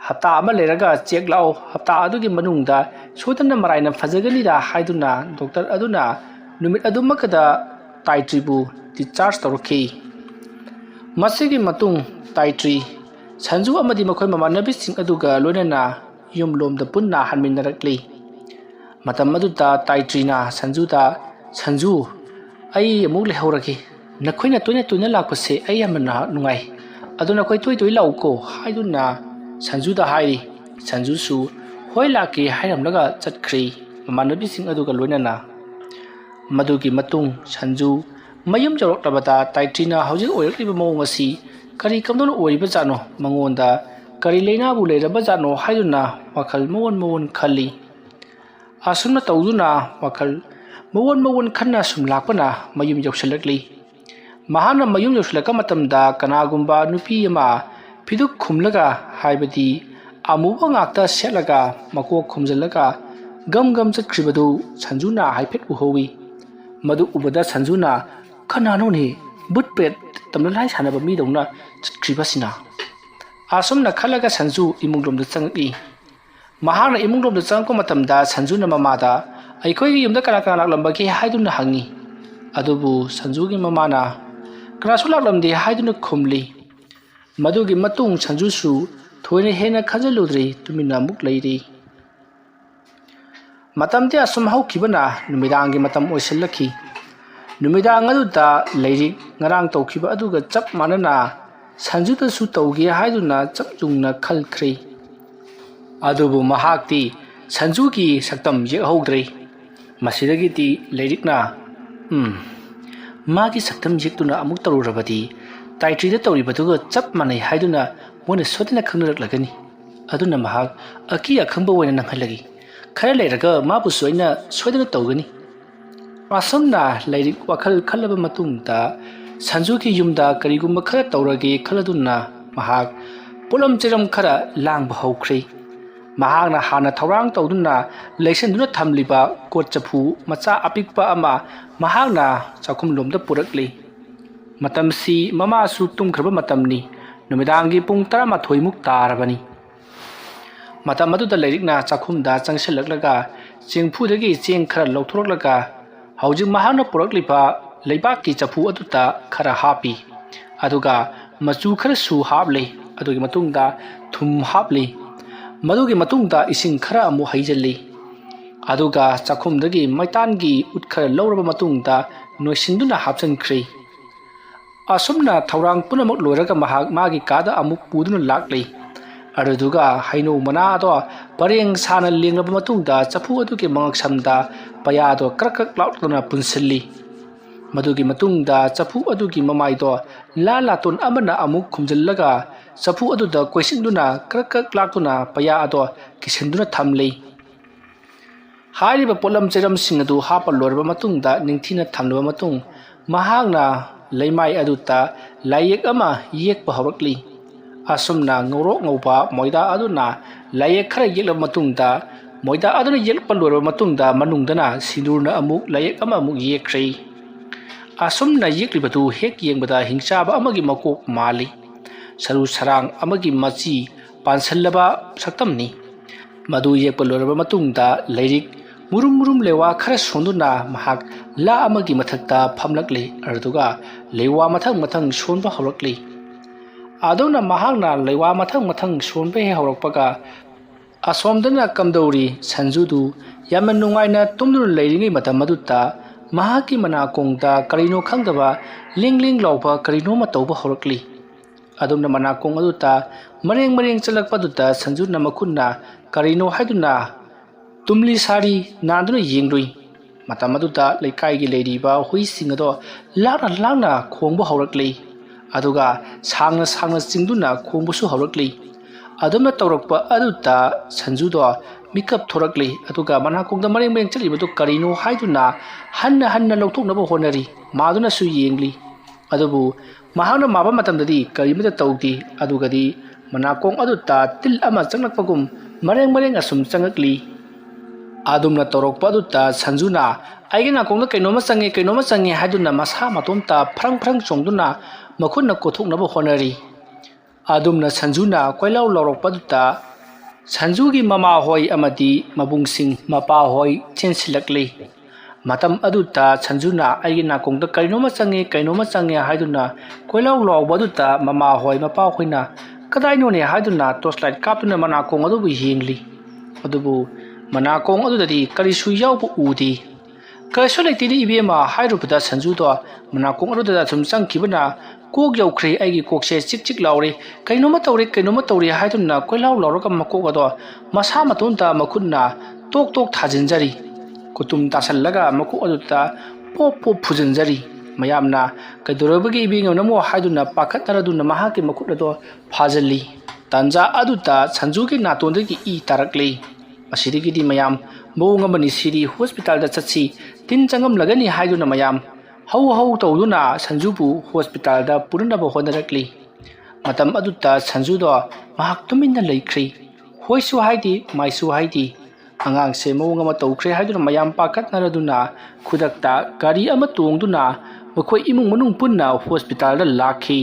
ꯍꯞꯇꯥ ꯑꯃ ꯂꯩꯔꯒ ꯆꯦꯛ ꯂꯥꯛꯑꯣ꯫ ꯍꯞꯇꯥ ꯑꯗꯨꯒꯤ ꯃꯅꯨꯡꯗ ꯁꯣꯏꯗꯅ ꯃꯔꯥꯏꯅ ꯐꯖꯒꯅꯤꯗ" ꯍꯥꯏꯗꯨꯅ ꯗꯣꯛꯇꯔ ꯑꯗꯨꯅ ꯅꯨꯃꯤꯠ ꯑꯗꯨꯃꯛꯇ ꯇꯥꯏꯇ꯭ꯔꯤꯕꯨ ꯗꯤꯁꯆꯥꯔꯖ ꯇꯧꯔꯛꯈꯤ꯫ ꯃꯁꯤꯒꯤ ꯃꯇꯨꯡ ꯇꯥꯏꯇ꯭ꯔꯤ, ꯁꯟꯖꯨ ꯑꯃꯗꯤ ꯃꯈꯣꯏ ꯃꯃꯥꯟꯅꯕꯤꯁꯤꯡ ꯑꯗꯨꯒ ꯂꯣꯏꯅꯅ ꯌꯨꯝꯂꯣꯝꯗ ꯄꯨꯟꯅ ꯍꯟꯃꯤꯟꯅꯔꯛꯂꯤ꯫ ꯃꯇꯝ ꯑꯗꯨꯗ ꯇꯥꯏꯇ꯭ꯔꯤꯅ ꯁꯟꯖꯨꯗ "ꯁꯟꯖꯨ, ꯑꯩ ꯑꯃꯨꯛ ꯂꯩꯍꯧꯔꯒꯦ꯫ ꯅꯈꯣꯏꯅ ꯇꯣꯏꯅ ꯇꯣꯏꯅ ꯂꯥꯛꯄꯁꯦ ꯑꯩ ꯌꯥꯝꯅ ꯅꯨꯡꯉꯥꯏ꯫ ꯑꯗꯨ ꯅꯈꯣꯏ ꯇꯣꯏ ꯇꯣꯏ ꯂꯥꯛꯎꯀꯣ" ꯍꯥꯏꯗꯨꯅ ꯁꯟꯖꯨꯗ ꯍꯥꯏꯔꯤ꯫ ꯁꯟꯖꯨꯁꯨ "ꯍꯣꯏ ꯂꯥꯛꯀꯦ" ꯍꯥꯏꯔꯝꯂꯒ ꯆꯠꯈ꯭ꯔꯦ ꯃꯃꯥꯟꯅꯕꯤꯁꯤꯡ ꯑꯗꯨꯒ ꯂꯣꯏꯅꯅ꯫ ꯃꯗꯨꯒꯤ ꯃꯇꯨꯡ ꯁꯟꯖꯨ ꯃꯌꯨꯝ ꯌꯧꯔꯛꯂꯕꯗ ꯇꯥꯏꯇ꯭ꯔꯤꯅ ꯍꯧꯖꯤꯛ ꯑꯣꯏꯔꯛꯂꯤꯕ ꯃꯑꯣꯡ ꯑꯁꯤ ꯀꯔꯤ ꯀꯝꯗꯧꯅ ꯑꯣꯏꯔꯤꯕꯖꯥꯠꯅꯣ, ꯃꯉꯣꯟꯗ ꯀꯔꯤ ꯂꯩꯅꯥꯕꯨ ꯂꯩꯔꯕꯖꯥꯠꯅꯣ ꯍꯥꯏꯗꯨꯅ ꯋꯥꯈꯜ ꯃꯑꯣꯟ ꯈꯜꯂꯤ꯫ ꯑꯁꯨꯝꯅ ꯇꯧꯗꯨꯅ ꯋꯥꯈꯜ ꯃꯑꯣꯟ ꯈꯟꯅ ꯁꯨꯝ ꯂꯥꯛꯄꯅ ꯃꯌꯨꯝ ꯌꯧꯁꯤꯜꯂꯛꯂꯤ꯫ ꯃꯍꯥꯛꯅ ꯃꯌꯨꯝ ꯌꯧꯁꯤꯜꯂꯛꯄ ꯃꯇꯝꯗ ꯀꯅꯥꯒꯨꯝꯕ ꯅꯨꯄꯤ ꯑꯃ ꯐꯤꯗꯨꯛ ꯈꯨꯝꯂꯒ, ꯍꯥꯏꯕꯗꯤ ꯑꯃꯨꯕ ꯉꯥꯛꯇ ꯁꯦꯠꯂꯒ ꯃꯀꯣꯛ ꯈꯨꯝꯖꯤꯜꯂꯒ ꯒꯝ ꯆꯠꯈ꯭ꯔꯤꯕꯗꯨ ꯁꯟꯖꯨꯅ ꯍꯥꯏꯐꯦꯠ ꯎꯍꯧꯏ꯫ ꯃꯗꯨ ꯎꯕꯗ ꯁꯟꯖꯨꯅ "ꯀꯅꯥꯅꯣꯅꯦ ꯚꯨꯠ ꯄꯦꯠ ꯇꯝꯅ ꯂꯥꯏ ꯁꯥꯟꯅꯕ ꯃꯤꯗꯧꯅ ꯆꯠꯈ꯭ꯔꯤꯕꯁꯤꯅ?" ꯑꯁꯨꯝꯅ ꯈꯜꯂꯒ ꯁꯟꯖꯨ ꯏꯃꯨꯡꯂꯣꯝꯗ ꯆꯪꯉꯛꯏ꯫ ꯃꯍꯥꯛꯅ ꯏꯃꯨꯡꯂꯣꯝꯗ ꯆꯪꯂꯛꯄ ꯃꯇꯝꯗ ꯁꯟꯖꯨꯅ ꯃꯃꯥꯗ ꯑꯩꯈꯣꯏꯒꯤ ꯌꯨꯝꯗ ꯀꯅꯥ ꯀꯅꯥ ꯂꯥꯛꯂꯝꯕꯒꯦ ꯍꯥꯏꯗꯨꯅ ꯍꯪꯉꯤ꯫ ꯑꯗꯨꯕꯨ ꯁꯟꯖꯨꯒꯤ ꯃꯃꯥꯅ ꯀꯅꯥꯁꯨ ꯂꯥꯛꯂꯝꯗꯦ ꯍꯥꯏꯗꯨꯅ ꯈꯨꯝꯂꯤ꯫ ꯃꯗꯨꯒꯤ ꯃꯇꯨꯡ ꯁꯟꯖꯨꯁꯨ ꯊꯣꯏꯅ ꯍꯦꯟꯅ ꯈꯟꯖꯤꯜꯂꯨꯗ꯭ꯔꯤ, ꯇꯨꯃꯤꯟꯅ ꯑꯃꯨꯛ ꯂꯩꯔꯤ꯫ ꯃꯇꯝꯗꯤ ꯑꯁꯨꯝ ꯍꯧꯈꯤꯕꯅ ꯅꯨꯃꯤꯗꯥꯡꯒꯤ ꯃꯇꯝ ꯑꯣꯏꯁꯤꯜꯂꯛꯈꯤ꯫ ꯅꯨꯃꯤꯗꯥꯡ ꯑꯗꯨꯗ ꯂꯩꯔꯤꯛ ꯉꯔꯥꯡ ꯇꯧꯈꯤꯕ ꯑꯗꯨꯒ ꯆꯞ ꯃꯥꯟꯅꯅ ꯁꯟꯖꯨꯗꯁꯨ ꯇꯧꯒꯦ ꯍꯥꯏꯗꯨꯅ ꯆꯞ ꯌꯨꯡꯅ ꯈꯜꯈ꯭ꯔꯦ꯫ ꯑꯗꯨꯕꯨ ꯃꯍꯥꯛꯇꯤ ꯁꯟꯖꯨꯒꯤ ꯁꯛꯇꯝ ꯌꯦꯛꯍꯧꯗ꯭ꯔꯦ꯫ ꯃꯁꯤꯗꯒꯤꯗꯤ ꯂꯩꯔꯤꯛꯅ ꯃꯥꯒꯤ ꯁꯛꯇꯝ ꯌꯦꯛꯇꯨꯅ ꯑꯃꯨꯛ ꯇꯧꯔꯨꯔꯕꯗꯤ ꯇꯥꯏꯇ꯭ꯔꯤꯗ ꯇꯧꯔꯤꯕꯗꯨꯒ ꯆꯞ ꯃꯥꯟꯅꯩ ꯍꯥꯏꯗꯨꯅ ꯃꯣꯏꯅ ꯁꯣꯏꯗꯅ ꯈꯪꯅꯔꯛꯂꯒꯅꯤ꯫ ꯑꯗꯨꯅ ꯃꯍꯥꯛ ꯑꯀꯤ ꯑꯈꯪꯕ ꯑꯣꯏꯅ ꯅꯝꯍꯜꯂꯒꯦ, ꯈꯔ ꯂꯩꯔꯒ ꯃꯥꯕꯨꯁꯨ ꯑꯩꯅ ꯁꯣꯏꯗꯅ ꯇꯧꯒꯅꯤ꯫ ꯑꯁꯨꯝꯅ ꯂꯩꯔꯤꯛ ꯋꯥꯈꯜ ꯈꯜꯂꯕ ꯃꯇꯨꯡꯗ ꯁꯟꯖꯨꯒꯤ ꯌꯨꯝꯗ ꯀꯔꯤꯒꯨꯝꯕ ꯈꯔ ꯇꯧꯔꯒꯦ ꯈꯜꯂꯗꯨꯅ ꯃꯍꯥꯛ ꯄꯣꯠꯂꯝ ꯆꯩꯔꯝ ꯈꯔ ꯂꯥꯡꯕ ꯍꯧꯈ꯭ꯔꯦ꯫ ꯃꯍꯥꯛꯅ ꯍꯥꯟꯅ ꯊꯧꯔꯥꯡ ꯇꯧꯗꯨꯅ ꯂꯩꯁꯟꯗꯨꯅ ꯊꯝꯂꯤꯕ ꯀꯣꯠ ꯆꯐꯨ ꯃꯆꯥ ꯑꯄꯤꯛꯄ ꯑꯃ ꯃꯍꯥꯛꯅ ꯆꯥꯛꯈꯨꯝꯂꯣꯝꯗ ꯄꯨꯔꯛꯂꯤ꯫ ꯃꯇꯝꯁꯤ ꯃꯃꯥꯁꯨ ꯇꯨꯝꯈ꯭ꯔꯕ ꯃꯇꯝꯅꯤ꯫ ꯅꯨꯃꯤꯗꯥꯡꯒꯤ ꯄꯨꯡ 12ꯃꯨꯛ ꯇꯥꯔꯕꯅꯤ꯫ ꯃꯇꯝ ꯑꯗꯨꯗ ꯂꯩꯔꯤꯛꯅ ꯆꯥꯛꯈꯨꯝꯗ ꯆꯪꯁꯤꯜꯂꯛꯂꯒ ꯆꯦꯡꯐꯨꯗꯒꯤ ꯆꯦꯡ ꯈꯔ ꯂꯧꯊꯣꯔꯛꯂꯒ ꯍꯧꯖꯤꯛ ꯃꯍꯥꯛꯅ ꯄꯨꯔꯛꯂꯤꯕ ꯂꯩꯕꯥꯛꯀꯤ ꯆꯐꯨ ꯑꯗꯨꯗ ꯈꯔ ꯍꯥꯞꯄꯤ꯫ ꯑꯗꯨꯒ ꯃꯆꯨ ꯈꯔꯁꯨ ꯍꯥꯞꯂꯤ꯫ ꯑꯗꯨꯒꯤ ꯃꯇꯨꯡꯗ ꯊꯨꯝ ꯍꯥꯞꯂꯤ꯫ ꯃꯗꯨꯒꯤ ꯃꯇꯨꯡꯗ ꯏꯁꯤꯡ ꯈꯔ ꯑꯃꯨꯛ ꯍꯩꯖꯤꯜꯂꯤ꯫ ꯑꯗꯨꯒ ꯆꯥꯛꯈꯨꯝꯗꯒꯤ ꯃꯩꯇꯥꯟꯒꯤ ꯎꯠ ꯈꯔ ꯂꯧꯔꯕ ꯃꯇꯨꯡꯗ ꯅꯣꯏꯁꯤꯟꯗꯨꯅ ꯍꯥꯞꯆꯤꯟꯈ꯭ꯔꯦ꯫ ꯑꯁꯨꯝꯅ ꯊꯧꯔꯥꯡ ꯄꯨꯝꯅꯃꯛ ꯂꯣꯏꯔꯒ ꯃꯍꯥꯛ ꯃꯥꯒꯤ ꯀꯥꯗ ꯑꯃꯨꯛ ꯄꯨꯗꯨꯅ ꯂꯥꯛꯂꯤ꯫ ꯑꯗꯨꯗꯨꯒ ꯍꯩꯅꯧ ꯃꯅꯥ ꯑꯗꯣ ꯄꯔꯦꯡ ꯁꯥꯅ ꯂꯦꯡꯂꯕ ꯃꯇꯨꯡꯗ ꯆꯐꯨ ꯑꯗꯨꯒꯤ ꯃꯉꯛꯁꯝꯗ ꯄꯩꯌꯥꯗꯣ ꯀ꯭ꯔꯛ ꯀ꯭ꯔꯛ ꯂꯥꯎꯗꯨꯅ ꯄꯨꯟꯁꯤꯜꯂꯤ꯫ ꯃꯗꯨꯒꯤ ꯃꯇꯨꯡꯗ ꯆꯐꯨ ꯑꯗꯨꯒꯤ ꯃꯃꯥꯏꯗꯣ ꯂꯥꯇꯣꯟ ꯑꯃꯅ ꯑꯃꯨꯛ ꯈꯨꯝꯖꯤꯜꯂꯒ ꯆꯐꯨ ꯑꯗꯨꯗ ꯀꯣꯏꯁꯤꯟꯗꯨꯅ ꯀ꯭ꯔꯛ ꯀ꯭ꯔꯛ ꯂꯥꯛꯇꯨꯅ ꯄꯩꯌꯥ ꯑꯗꯣ ꯀꯤꯁꯤꯟꯗꯨꯅ ꯊꯝꯂꯤ꯫ ꯍꯥꯏꯔꯤꯕ ꯄꯣꯠꯂꯝ ꯆꯩꯔꯝꯁꯤꯡ ꯑꯗꯨ ꯍꯥꯞꯄ ꯂꯣꯏꯔꯕ ꯃꯇꯨꯡꯗ ꯅꯤꯡꯊꯤꯅ ꯊꯝꯂꯕ ꯃꯇꯨꯡ ꯃꯍꯥꯛꯅ ꯂꯩꯃꯥꯏ ꯑꯗꯨꯗ ꯂꯥꯏꯌꯦꯛ ꯑꯃ ꯌꯦꯛꯄ ꯍꯧꯔꯛꯂꯤ꯫ ꯑꯁꯨꯝꯅ ꯉꯧꯔꯣꯛ ꯉꯧꯕ ꯃꯣꯏꯗꯥ ꯑꯗꯨꯅ ꯂꯥꯏꯌꯦꯛ ꯈꯔ ꯌꯦꯛꯂꯕ ꯃꯇꯨꯡꯗ ꯃꯣꯏꯗꯥ ꯑꯗꯨꯅ ꯌꯦꯛꯄ ꯂꯣꯏꯔꯕ ꯃꯇꯨꯡꯗ ꯃꯅꯨꯡꯗꯅ ꯁꯤꯟꯗꯨꯔꯅ ꯑꯃꯨꯛ ꯂꯥꯏꯌꯦꯛ ꯑꯃ ꯑꯃꯨꯛ ꯌꯦꯛꯈ꯭ꯔꯦ꯫ ꯑꯁꯨꯝꯅ ꯌꯦꯛꯂꯤꯕꯗꯨ ꯍꯦꯛ ꯌꯦꯡꯕꯗ ꯍꯤꯡꯆꯥꯕ ꯑꯃꯒꯤ ꯃꯀꯣꯛ ꯃꯥꯜꯂꯤ꯫ ꯁꯔꯨ ꯁꯔꯥꯡ ꯑꯃꯒꯤ ꯃꯆꯤ ꯄꯥꯟꯁꯤꯜꯂꯕ ꯁꯛꯇꯝꯅꯤ꯫ ꯃꯗꯨ ꯌꯦꯛꯄ ꯂꯣꯏꯔꯕ ꯃꯇꯨꯡꯗ ꯂꯩꯔꯤꯛ ꯃꯨꯔꯨꯝ ꯃꯨꯔꯨꯝ ꯂꯩꯋꯥ ꯈꯔ ꯁꯣꯟꯗꯨꯅ ꯃꯍꯥꯛ ꯂꯥ ꯑꯃꯒꯤ ꯃꯊꯛꯇ ꯐꯝꯂꯛꯂꯤ꯫ ꯑꯗꯨꯒ ꯂꯩꯋꯥ ꯃꯊꯪ ꯃꯊꯪ ꯁꯣꯟꯕ ꯍꯧꯔꯛꯂꯤ꯫ ꯑꯗꯨꯅ ꯃꯍꯥꯛꯅ ꯂꯩꯋꯥ ꯃꯊꯪ ꯃꯊꯪ ꯁꯣꯟꯕ ꯍꯦꯛ ꯍꯧꯔꯛꯄꯒ ꯑꯁꯣꯝꯗꯅ ꯀꯝꯗꯧꯔꯤ ꯁꯟꯖꯨꯗꯨ ꯌꯥꯝꯅ ꯅꯨꯡꯉꯥꯏꯅ ꯇꯨꯝꯗꯨꯅ ꯂꯩꯔꯤꯉꯩ ꯃꯇꯝ ꯑꯗꯨꯗ ꯃꯍꯥꯛꯀꯤ ꯃꯅꯥꯀꯣꯡꯗ ꯀꯔꯤꯅꯣ ꯈꯪꯗꯕ ꯂꯦꯡ ꯂꯦꯡ ꯂꯥꯎꯕ ꯀꯔꯤꯅꯣꯃ ꯇꯧꯕ ꯍꯧꯔꯛꯂꯤ꯫ ꯑꯗꯨꯝꯅ ꯃꯅꯥꯀꯣꯡ ꯑꯗꯨꯗ ꯃꯔꯦꯡ ꯃꯔꯦꯡ ꯆꯠꯂꯛꯄꯗꯨꯗ ꯁꯟꯖꯨꯅ ꯃꯈꯨꯠꯅ ꯀꯔꯤꯅꯣ ꯍꯥꯏꯗꯨꯅ ꯇꯨꯝꯂꯤ ꯁꯥꯔꯤ ꯅꯥꯟꯗꯨꯅ ꯌꯦꯡꯂꯨꯏ꯫ ꯃꯇꯝ ꯑꯗꯨꯗ ꯂꯩꯀꯥꯏꯒꯤ ꯂꯩꯔꯤꯕ ꯍꯨꯏꯁꯤꯡ ꯑꯗꯣ ꯂꯥꯡꯅ ꯂꯥꯡꯅ ꯈꯣꯡꯕ ꯍꯧꯔꯛꯂꯤ꯫ ꯑꯗꯨꯒ ꯁꯥꯡꯅ ꯁꯥꯡꯅ ꯆꯤꯡꯗꯨꯅ ꯈꯣꯡꯕꯁꯨ ꯍꯧꯔꯛꯂꯤ꯫ ꯑꯗꯨꯝꯅ ꯇꯧꯔꯛꯄ ꯑꯗꯨꯗ ꯁꯟꯖꯨꯗꯣ ꯃꯤꯀꯞ ꯊꯣꯔꯛꯂꯤ꯫ ꯑꯗꯨꯒ ꯃꯅꯥꯀꯣꯡꯗ ꯃꯔꯦꯡ ꯃꯔꯦꯡ ꯆꯠꯂꯤꯕꯗꯨ ꯀꯔꯤꯅꯣ ꯍꯥꯏꯗꯨꯅ ꯍꯟꯅ ꯍꯟꯅ ꯂꯧꯊꯣꯛꯅꯕ ꯍꯣꯠꯅꯔꯤ꯫ ꯃꯥꯗꯨꯅꯁꯨ ꯌꯦꯡꯂꯤ꯫ ꯑꯗꯨꯕꯨ ꯃꯍꯥꯛꯅ ꯃꯥꯕ ꯃꯇꯝꯗꯗꯤ ꯀꯔꯤꯃꯇ ꯇꯧꯗꯦ꯫ ꯑꯗꯨꯒꯗꯤ ꯃꯅꯥꯀꯣꯡ ꯑꯗꯨꯗ ꯇꯤꯜ ꯑꯃ ꯆꯪꯂꯛꯄꯒꯨꯝ ꯃꯔꯦꯡ ꯃꯔꯦꯡ ꯑꯁꯨꯝ ꯆꯪꯉꯛꯂꯤ꯫ ꯑꯗꯨꯝꯅ ꯇꯧꯔꯛꯄ ꯑꯗꯨꯗ ꯁꯟꯖꯨꯅ ꯑꯩꯒꯤ ꯅꯥꯀꯣꯡꯗ ꯀꯩꯅꯣꯝꯃ ꯆꯪꯉꯦ ꯍꯥꯏꯗꯨꯅ ꯃꯁꯥ ꯃꯇꯣꯝꯇ ꯐ꯭ꯔꯪ ꯐ꯭ꯔꯪ ꯆꯣꯡꯗꯨꯅ ꯃꯈꯨꯠꯅ ꯀꯣꯠꯊꯣꯛꯅꯕ ꯍꯣꯠꯅꯔꯤ꯫ ꯑꯗꯨꯝꯅ ꯁꯟꯖꯨꯅ ꯀꯣꯏꯂꯥꯎ ꯂꯥꯎꯔꯛꯄꯗꯨꯗ ꯁꯟꯖꯨꯒꯤ ꯃꯃꯥꯍꯣꯏ ꯑꯃꯗꯤ ꯃꯕꯨꯡꯁꯤꯡ ꯃꯄꯥꯍꯣꯏ ꯆꯦꯟꯁꯤꯜꯂꯛꯂꯤ꯫ ꯃꯇꯝ ꯑꯗꯨꯗ ꯁꯟꯖꯨꯅ ꯑꯩꯒꯤ ꯅꯥꯀꯣꯡꯗ ꯀꯩꯅꯣꯝꯃ ꯆꯪꯉꯦ ꯍꯥꯏꯗꯨꯅ ꯀꯣꯏꯂꯥꯎ ꯂꯥꯎꯕ ꯑꯗꯨꯗ ꯃꯃꯥꯍꯣꯏ ꯃꯄꯥꯍꯣꯏꯅ ꯀꯗꯥꯏꯅꯣꯅꯦ ꯍꯥꯏꯗꯨꯅ ꯇꯣꯔꯆꯂꯥꯏꯠ ꯀꯥꯞꯇꯨꯅ ꯃꯅꯥꯀꯣꯡ ꯑꯗꯨꯕꯨ ꯌꯦꯡꯂꯤ꯫ ꯑꯗꯨꯕꯨ ꯃꯅꯥꯀꯣꯡ ꯑꯗꯨꯗꯗꯤ ꯀꯔꯤꯁꯨ ꯌꯥꯎꯕ ꯎꯗꯦ꯫ ꯀꯔꯤꯁꯨ ꯂꯩꯇꯦꯅꯦ ꯏꯕꯦꯝꯃ ꯍꯥꯏꯔꯨꯕꯗ ꯁꯟꯖꯨꯗꯣ ꯃꯅꯥꯀꯣꯡ ꯑꯗꯨꯗ ꯁꯨꯝ ꯆꯪꯈꯤꯕꯅ ꯀꯣꯛ ꯌꯧꯈ꯭ꯔꯦ, ꯑꯩꯒꯤ ꯀꯣꯛꯁꯦ ꯆꯤꯛ ꯆꯤꯛ ꯂꯥꯎꯔꯦ, ꯀꯩꯅꯣꯝꯃ ꯇꯧꯔꯦ ꯍꯥꯏꯗꯨꯅ ꯀꯣꯏꯂꯥꯎ ꯂꯥꯎꯔꯒ ꯃꯀꯣꯛ ꯑꯗꯣ ꯃꯁꯥ ꯃꯇꯣꯝꯇ ꯃꯈꯨꯠꯅ ꯇꯣꯛ ꯇꯣꯛ ꯊꯥꯖꯤꯟꯖꯔꯤ꯫ ꯈꯨꯇꯨꯝ ꯇꯥꯁꯜꯂꯒ ꯃꯀꯣꯛ ꯑꯗꯨꯗ ꯄꯣꯞ ꯄꯣꯞ ꯐꯨꯖꯤꯟꯖꯔꯤ꯫ ꯃꯌꯥꯝꯅ ꯀꯩꯗꯧꯔꯕꯒꯦ ꯏꯕꯦꯡꯉꯣꯅꯃꯣ ꯍꯥꯏꯗꯨꯅ ꯄꯥꯈꯠꯅꯔꯗꯨꯅ ꯃꯍꯥꯛꯀꯤ ꯃꯈꯨꯠ ꯑꯗꯣ ꯐꯥꯖꯤꯜꯂꯤ꯫ ꯇꯥꯟꯖꯥ ꯑꯗꯨꯗ ꯁꯟꯖꯨꯒꯤ ꯅꯥꯇꯣꯟꯗꯒꯤ ꯏ ꯇꯥꯔꯛꯂꯤ꯫ ꯃꯁꯤꯗꯒꯤꯗꯤ ꯃꯌꯥꯝ ꯃꯑꯣꯡ ꯑꯃꯅꯤ ꯁꯤꯗꯤ, ꯍꯣꯁꯄꯤꯇꯥꯜꯗ ꯆꯠꯁꯤ, ꯇꯤꯟ ꯆꯪꯉꯝꯂꯒꯅꯤ ꯍꯥꯏꯗꯨꯅ ꯃꯌꯥꯝ ꯍꯧ ꯍꯧ ꯇꯧꯗꯨꯅ ꯁꯟꯖꯨꯕꯨ ꯍꯣꯁꯄꯤꯇꯥꯜꯗ ꯄꯨꯅꯅꯕ ꯍꯣꯠꯅꯔꯛꯂꯤ꯫ ꯃꯇꯝ ꯑꯗꯨꯗ ꯁꯟꯖꯨꯗꯣ ꯃꯍꯥꯛ ꯇꯨꯃꯤꯟꯅ ꯂꯩꯈ꯭ꯔꯦ꯫ ꯍꯣꯏꯁꯨ ꯍꯥꯏꯗꯦ, ꯃꯥꯏꯁꯨ ꯍꯥꯏꯗꯦ꯫ ꯑꯉꯥꯡꯁꯦ ꯃꯑꯣꯡ ꯑꯃ ꯇꯧꯈ꯭ꯔꯦ ꯍꯥꯏꯗꯨꯅ ꯃꯌꯥꯝ ꯄꯥꯈꯠꯅꯔꯗꯨꯅ ꯈꯨꯗꯛꯇ ꯒꯥꯔꯤ ꯑꯃ ꯇꯣꯡꯗꯨꯅ ꯃꯈꯣꯏ ꯏꯃꯨꯡ ꯃꯅꯨꯡ ꯄꯨꯟꯅ ꯍꯣꯁꯄꯤꯇꯥꯜꯗ ꯂꯥꯛꯈꯤ꯫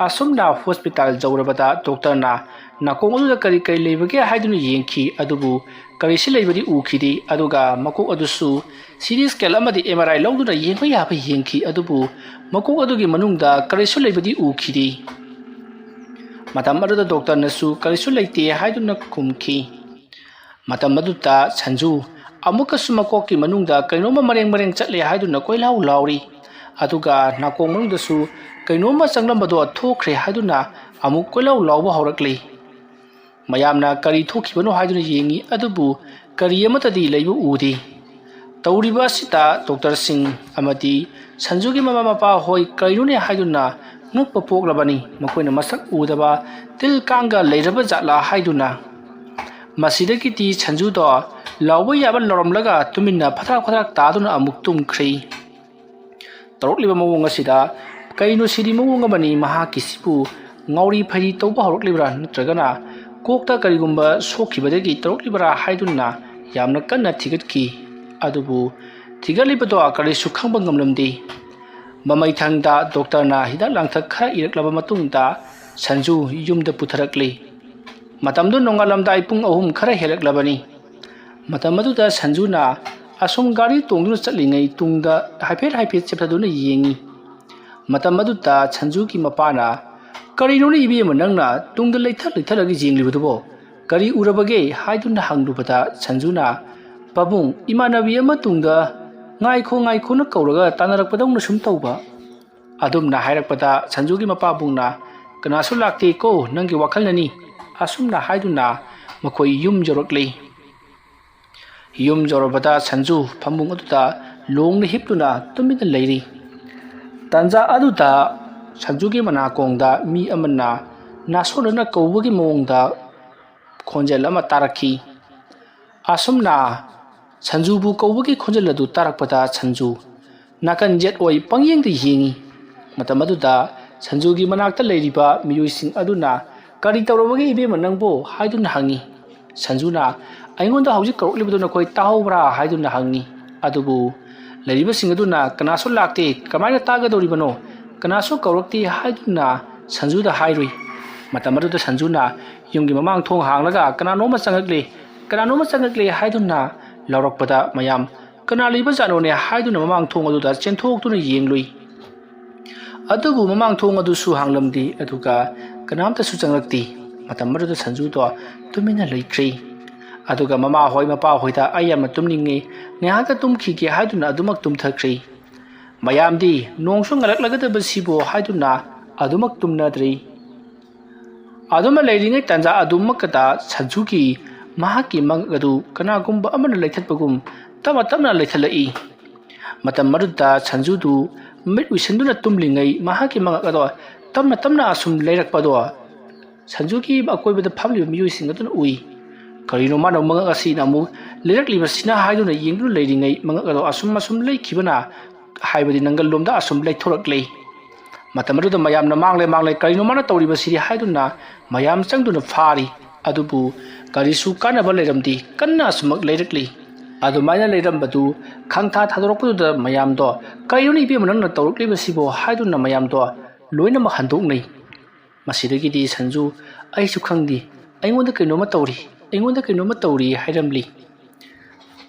ꯑꯁꯨꯝꯅ ꯍꯣꯁꯄꯤꯇꯥꯜ ꯌꯧꯔꯕꯗ ꯗꯣꯛꯇꯔꯅ nakong aduda kari kari leibage haiduna yengki adubu kari si leibadi ukidi aduga makok adusu CT scan amadi MRI lawduna yengba yaba yengki adubu makok adugi manungda kari su leibadi ukidi matam aduda doctor nasu kari su leite haiduna kumki matam aduda sanju amuka su makok ki manungda kainoma mareng chatle haiduna koilau lauri aduga nakong manungda su kainoma changlambado thokre haiduna amuk koilau lawba haurakli mayamna kari thokibano haiduna yengi adubu kari amatadi leibu udi tawriba sita doctor sing amati sanjugi mama mapa hoi kainune haiduna ngakpa poklabani makoina masak udaba til kanga leiraba jatla haiduna masidagi ti sanju do lawba yaba loromlaga tuminna phathak taduna amuk tumkhri tarokliba mawong asida kaino sidi mawong amani maha kisipu ngauri phari tawba horoklibra natragana kokta karigumba sokhibadagi taroklibra haiduna yamna kanna thigatki adubu thigalibado akari sukhangba ngamlamdi mamai thangda doctor na hidak langthak khara iraklaba matungda sanju yumda putharakli matamdu nongalamda ipung ahum khara helaklabani matamaduda sanju na asum gari tongduna chatlingai tungda haipet cheptaduna yengi matamaduda sanju ki mapana karino ni ibi manangna tungda leithalagi jenglibudubo kari urabage haiduna hanglubada sanjuna babung imanabi ama tungda ngaikho na kauraga tanarakpadawna sum tawba adumna hairakpada sanjugi mapabungna kanasu lakte ko nangi wakhalnani asumna haiduna makoi yum jorokli yum jorobada sanju phambung aduda longna hiptuna tumina leiri tanja aduda sanjugi manakongda mi amana nasonana kawbagi mawongda khonjel ama tarakhi asumna sanjubu kawbagi khonjel adu tarakpada sanju nakan jet oi pangyengdi yengi matamaduda sanjugi manakta leiriba miyuising aduna kari tawrabagi ibe manangbo haiduna hangi sanjuna aingonda hauji karoklibaduna koi tahobra haiduna hangi adubu leiriba singaduna kanaso lakte kamaina tagadoribano kanaso kaurakti haiduna sanjuda hairui matamaduda sanjuna yumgi mamang thong hanglaga kananoma changakle haiduna laurakpada mayam kana liba janone haiduna mamang thong aduda chenthok yenglui adubu mamang thong adu su hanglamdi aduga kanamta su changrakti matamaduda sanju to tumina leikri aduga mama hoi mapa hoida ayama tumningi nehaka tumki ki haiduna adumak tumthakri mayamdi nongsu ngalaklagadaba sibo haiduna adumak tumnadri aduma leiringai tanja adumakata sanjuki mahaki mangadu kanagumba amana leithatpagum tamna leithalai matam maruda sanjudu mit wisanduna tumlingai mahaki mangado tamna asum leirakpado sanjuki akoibada family miyuising aduna ui karino mano mangasi namu leirakliba sina haiduna yengdu leiringai mangado asum leikibana haibadi nangal lomda asum leithoraklei matamaduda mayamna mangle karino mana tawriba siri haiduna mayam changduna fari adubu karisu kanaba leiramdi kanna sumak leirakli adumaina leirambadu khangtha thadorokpuda mayamdo kayuni ibe manangna tawrokliba sibo haiduna mayamdo loina ma handoknei masidagidi sanju aisu khangdi aingonda kainoma tawri hairamli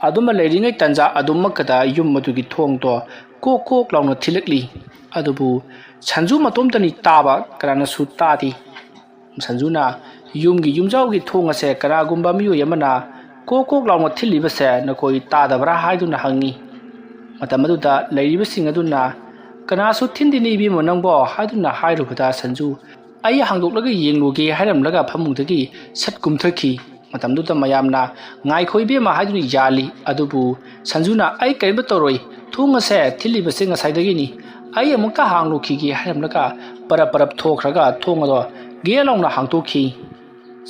aduma leiringai tanja adumakada yum madugi thongto kok launa thilakli adubu sanju matomtani taba karana su tadi sanjuna yumgi yumjaugi thongase karagumba miyo yamana kok launa thilibase nakoi tadabra haiduna hangi matamaduda leiriba singaduna kanasu thindini bi monangbo haiduna hairubada sanju ai hangdoklaga yengluge hairamlaga phamungdagi satkumthaki matamduda mayamna ngai khoibe ma haiduni yali adubu sanjuna ai kaiba toroi thungase thilibase ngasaidagi ni ai amuka hanglukhigi hairamlaga parap thokraga thongado gelongna hangtokhi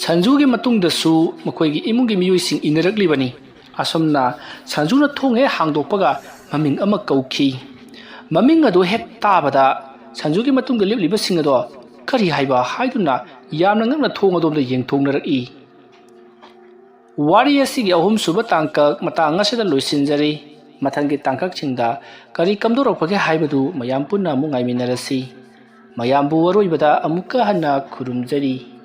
sanjugi matungda su makoigi imungi miyuising inaraklibani asomna sanjuna thonge hangdokpaga maming ama kaukhi maming adu hek tabada sanjugi matungda libliba singado kari haiba haiduna yamna ngakna thongadomda yengthongnarak wari asigi ahum suba tangkak matanga seda loisinjari mathangi tangkak chingda kari kamdorokpage haibadu mayam punna mu ngaiminarasi mayambu waroibada amuka hanna khurumjari